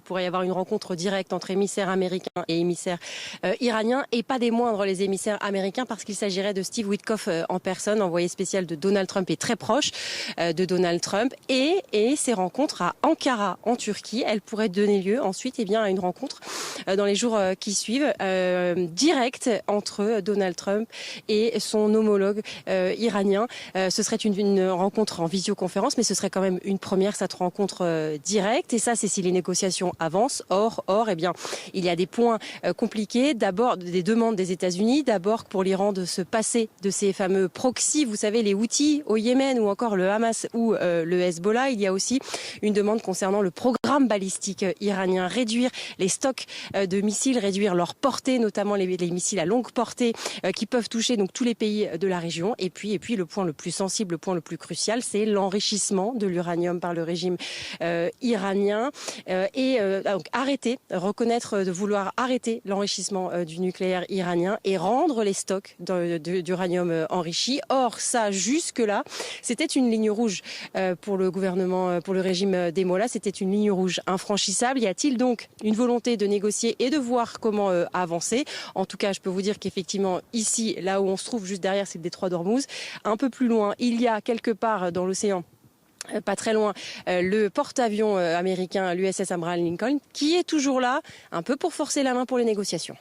pourrait y avoir une rencontre directe entre émissaires américains et émissaires iraniens, et pas des moindres les émissaires américains, parce qu'il s'agirait de Steve Witkoff en personne, envoyé spécial de Donald Trump et très proche de Donald Trump. Et ces rencontres à Ankara en Turquie, elles pourraient donner lieu ensuite à une rencontre dans les jours qui suivent, directe entre Donald Trump et son homologue iranien. Ce serait une rencontre en visioconférence, mais ce serait quand même une première, cette rencontre directe. Et ça, c'est si les négociations avancent. Or, il y a des points compliqués. D'abord, des demandes des États-Unis. D'abord, pour l'Iran de se passer de ces fameux proxys, vous savez, les Houthis au Yémen, ou encore le Hamas ou le Hezbollah. Il y a aussi une demande concernant le programme balistique iranien, réduire les stocks de missiles, réduire leur portée, notamment les missiles à longue portée qui peuvent toucher donc tous les pays de la région. Et puis le point le plus sensible, le point le plus crucial, c'est l'enrichissement de l'uranium par le régime iranien, donc reconnaître de vouloir arrêter l'enrichissement du nucléaire iranien et rendre les stocks d'uranium enrichi. Or, ça, jusque-là, c'était une ligne rouge pour le gouvernement, pour le régime des Mollahs. C'était une ligne rouge infranchissable. Y a-t-il donc une volonté de négocier et de voir comment avancer? En tout cas, je peux vous dire qu'effectivement, ici, là où on se trouve, juste derrière, c'est le détroit d'Ormuz. Un peu plus loin, il y a quelque part dans l'océan, pas très loin, le porte-avions américain, l'USS Abraham Lincoln, qui est toujours là, un peu pour forcer la main pour les négociations.